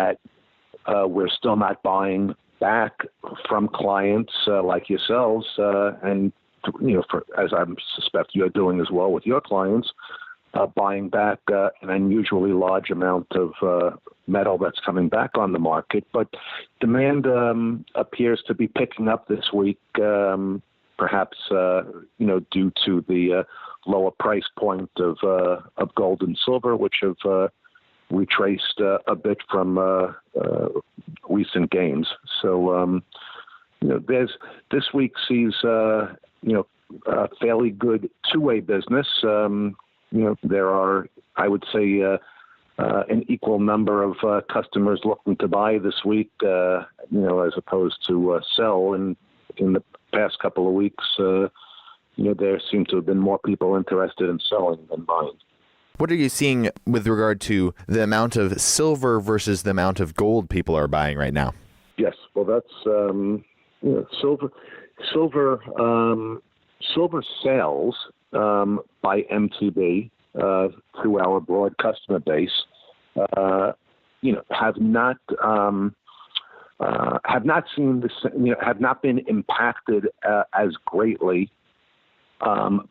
that we're still not buying back from clients like yourselves, and as I suspect you're doing as well with your clients, buying back an unusually large amount of metal that's coming back on the market. But demand appears to be picking up this week, perhaps due to the lower price point of gold and silver, which have retraced a bit from recent gains. So this week sees a fairly good two-way business. There are, I would say, an equal number of customers looking to buy this week, as opposed to sell. And in the past couple of weeks, there seem to have been more people interested in selling than buying. What are you seeing with regard to the amount of silver versus the amount of gold people are buying right now? Yes, well, that's silver sales by MTB through our broad customer base, have not been impacted as greatly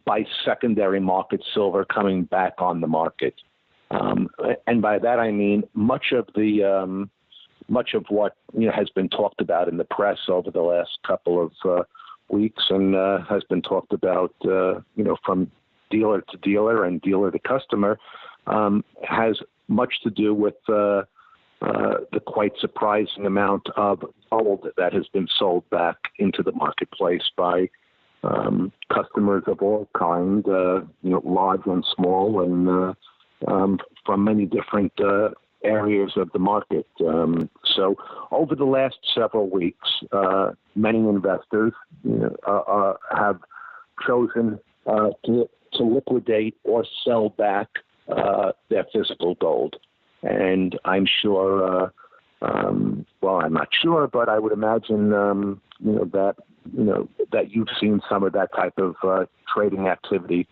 by secondary market silver coming back on the market, and by that I mean much of what has been talked about in the press over the last couple of weeks and has been talked about from dealer to dealer and dealer to customer has much to do with the quite surprising amount of gold that has been sold back into the marketplace by customers of all kinds, large and small, and from many different areas of the market. So over the last several weeks, many investors have chosen to liquidate or sell back their physical gold. And I'm sure, I'm not sure, but I would imagine, that you've seen some of that type of trading activity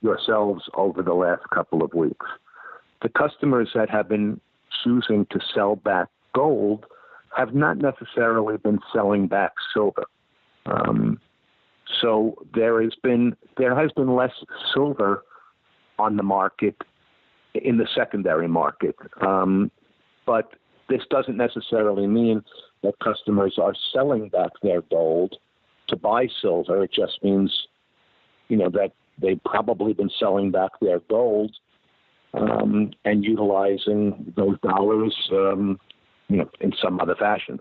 yourselves over the last couple of weeks. The customers that have been choosing to sell back gold have not necessarily been selling back silver. So there has been less silver on the market in the secondary market. But this doesn't necessarily mean that customers are selling back their gold to buy silver. It just means, that they've probably been selling back their gold and utilizing those dollars, in some other fashion.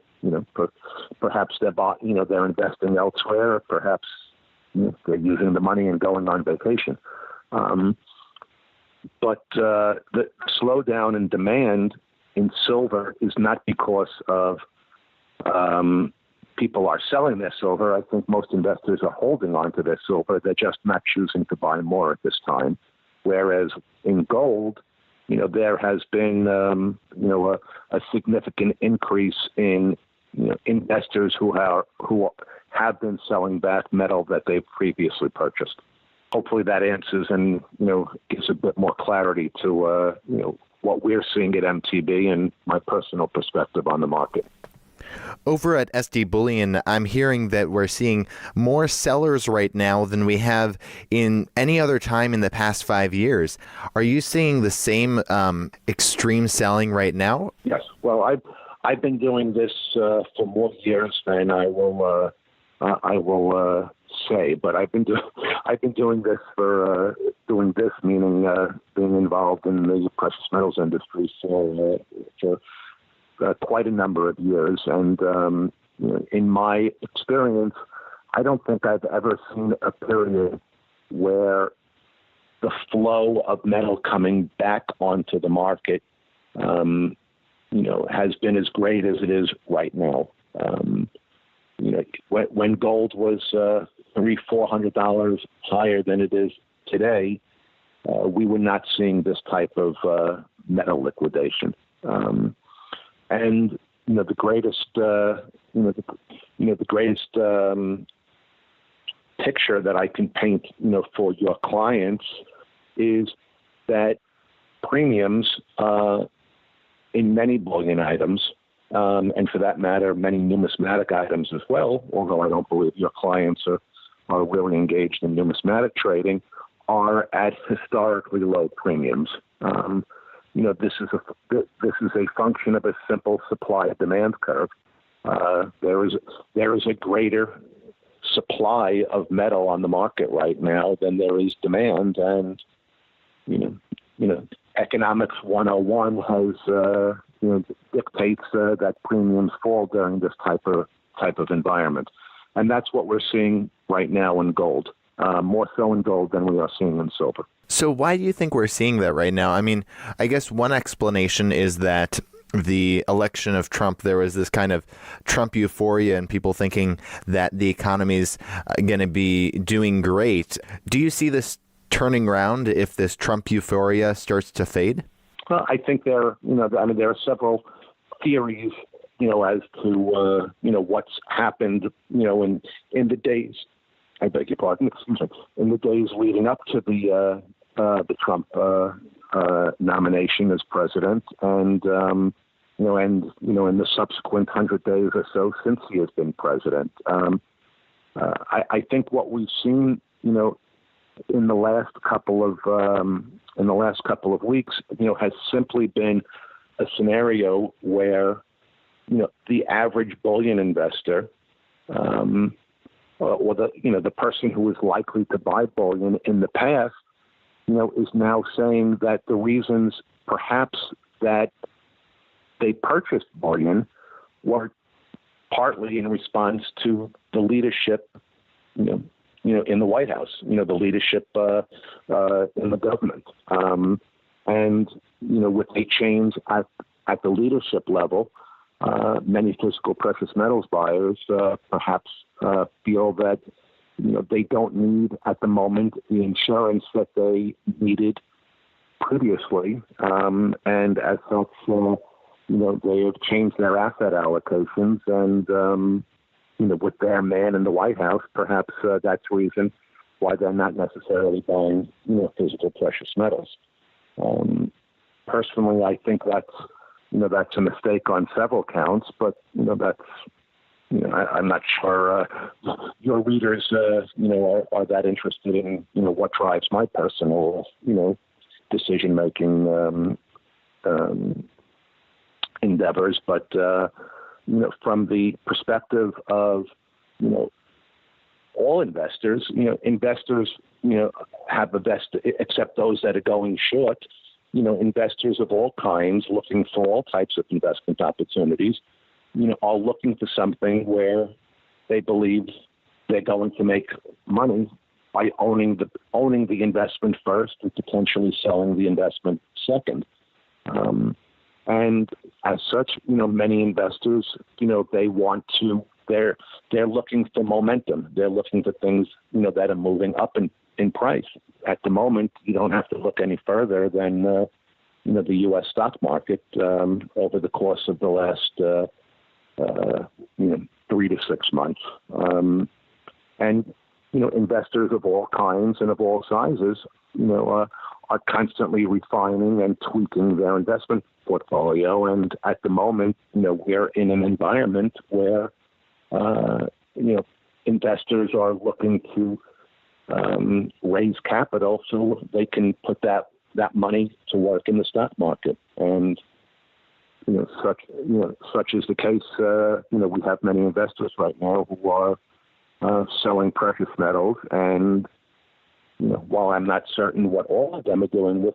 Perhaps they're investing elsewhere. Perhaps they're using the money and going on vacation. But the slowdown in demand in silver is not because of people are selling their silver. I think most investors are holding on to their silver. They're just not choosing to buy more at this time. Whereas in gold, there has been, a significant increase in, investors who have been selling back metal that they've previously purchased. Hopefully that answers and, gives a bit more clarity to, what we're seeing at MTB and my personal perspective on the market. Over at SD Bullion, I'm hearing that we're seeing more sellers right now than we have in any other time in the past 5 years. Are you seeing the same extreme selling right now? Yes. Well, I've been doing this for more years than I will say, but I've been doing this meaning being involved in the precious metals industry for quite a number of years. And in my experience, I don't think I've ever seen a period where the flow of metal coming back onto the market, has been as great as it is right now. When gold was $300-400 higher than it is today, we were not seeing this type of metal liquidation. And the greatest, picture that I can paint, for your clients is that premiums in many bullion items, and for that matter, many numismatic items as well, although I don't believe your clients are really engaged in numismatic trading, are at historically low premiums. This is a function of a simple supply-demand curve. There is a greater supply of metal on the market right now than there is demand, and economics 101 has dictates that premiums fall during this type of environment, and that's what we're seeing right now in gold. More so in gold than we are seeing in silver. So why do you think we're seeing that right now? I mean, I guess one explanation is that the election of Trump, there was this kind of Trump euphoria and people thinking that the economy's going to be doing great. Do you see this turning around if this Trump euphoria starts to fade? Well, I think there are several theories, as to what's happened, in the days. I beg your pardon. Excuse me. In the days leading up to the Trump nomination as president, and in the subsequent 100 days or so since he has been president, I think what we've seen, in the last couple of weeks, has simply been a scenario where, the average bullion investor, or the person who is likely to buy bullion in the past, is now saying that the reasons perhaps that they purchased bullion were partly in response to the leadership, in the White House, the leadership in the government, and with a change at the leadership level. Many physical precious metals buyers perhaps feel that they don't need at the moment the insurance that they needed previously, and as such, they have changed their asset allocations, and with their man in the White House, perhaps that's the reason why they're not necessarily buying physical precious metals. Personally, I think that's a mistake on several counts, but that's I'm not sure your readers are that interested in what drives my personal decision making endeavors, but from the perspective of all investors, investors have the best, except those that are going short. Investors of all kinds looking for all types of investment opportunities, are looking for something where they believe they're going to make money by owning the investment first and potentially selling the investment second. And as such, many investors, they want to, they're looking for momentum. They're looking for things, that are moving up in price. At the moment, you don't have to look any further than, the U.S. stock market over the course of the last, 3 to 6 months. And, investors of all kinds and of all sizes, are constantly refining and tweaking their investment portfolio. And at the moment, we're in an environment where, investors are looking to raise capital so they can put that money to work in the stock market. And such is the case. We have many investors right now who are selling precious metals, and while I'm not certain what all of them are doing with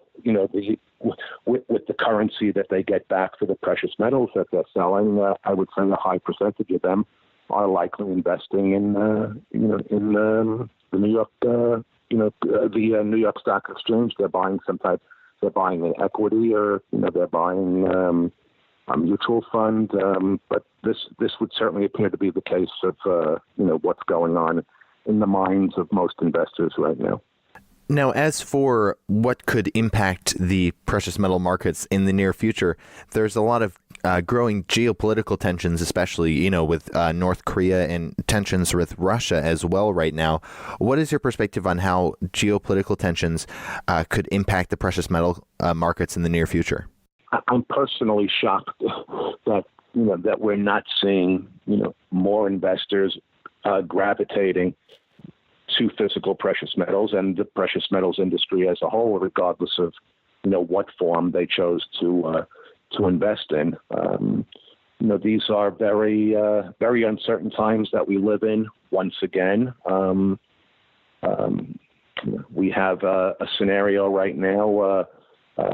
with the currency that they get back for the precious metals that they're selling, I would say a high percentage of them are likely investing in the New York the New York Stock Exchange. They're buying they're buying an equity, or they're buying a mutual fund. But this would certainly appear to be the case of what's going on in the minds of most investors right now. Now, as for what could impact the precious metal markets in the near future, there's a lot of growing geopolitical tensions, especially, with North Korea and tensions with Russia as well right now. What is your perspective on how geopolitical tensions could impact the precious metal markets in the near future? I'm personally shocked that that we're not seeing more investors gravitating to physical precious metals and the precious metals industry as a whole, regardless of what form they chose to invest in. These are very very uncertain times that we live in. Once again, we have a scenario right now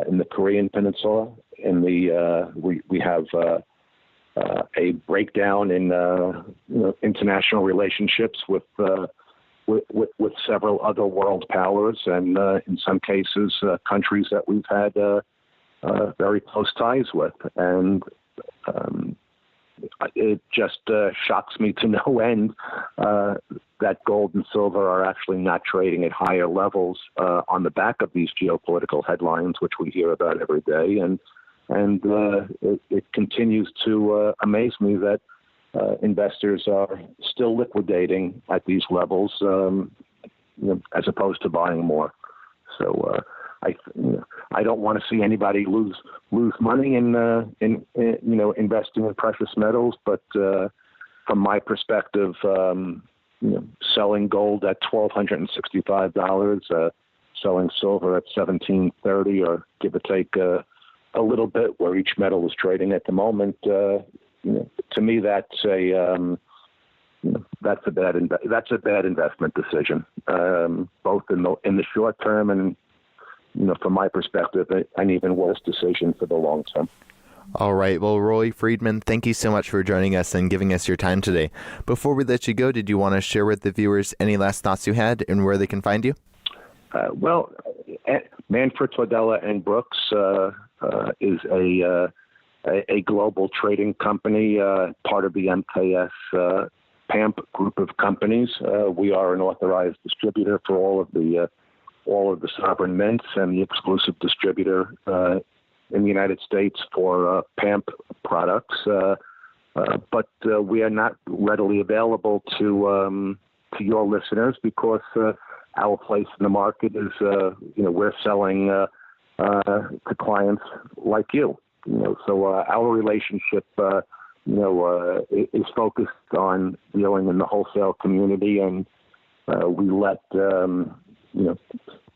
in the Korean Peninsula. We have a breakdown in international relationships with several other world powers, and in some cases countries that we've had very close ties with, and it just shocks me to no end that gold and silver are actually not trading at higher levels on the back of these geopolitical headlines, which we hear about every day, and it continues to amaze me that investors are still liquidating at these levels, as opposed to buying more. So I don't want to see anybody lose money in investing in precious metals, but from my perspective, selling gold at $1,265, selling silver at $1,730, or give or take a little bit where each metal is trading at the moment, to me that's a bad investment decision, both in the short term and from my perspective, an even worse decision for the long term. All right. Well, Roy Freedman, thank you so much for joining us and giving us your time today. Before we let you go, did you want to share with the viewers any last thoughts you had and where they can find you? Well, Manfred Tordella and Brooks is a global trading company, part of the MKS PAMP group of companies. We are an authorized distributor for all of the sovereign mints and the exclusive distributor in the United States for PAMP products. But we are not readily available to your listeners because our place in the market is, we're selling to clients like you. So our relationship, is focused on dealing in the wholesale community, and we let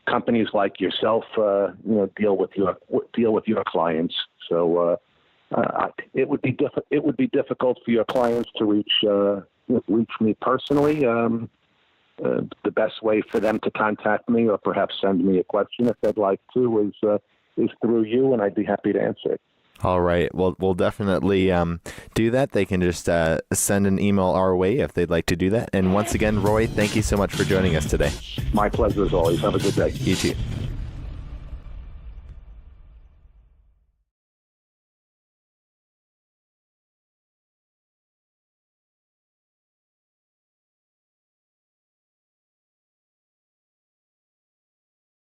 companies like yourself, deal with your clients. So it would be difficult for your clients to reach me personally. The best way for them to contact me, or perhaps send me a question if they'd like to, is through you, and I'd be happy to answer it. All right. Well, we'll definitely do that. They can just send an email our way if they'd like to do that. And once again, Roy, thank you so much for joining us today. My pleasure as always. Have a good day. You too.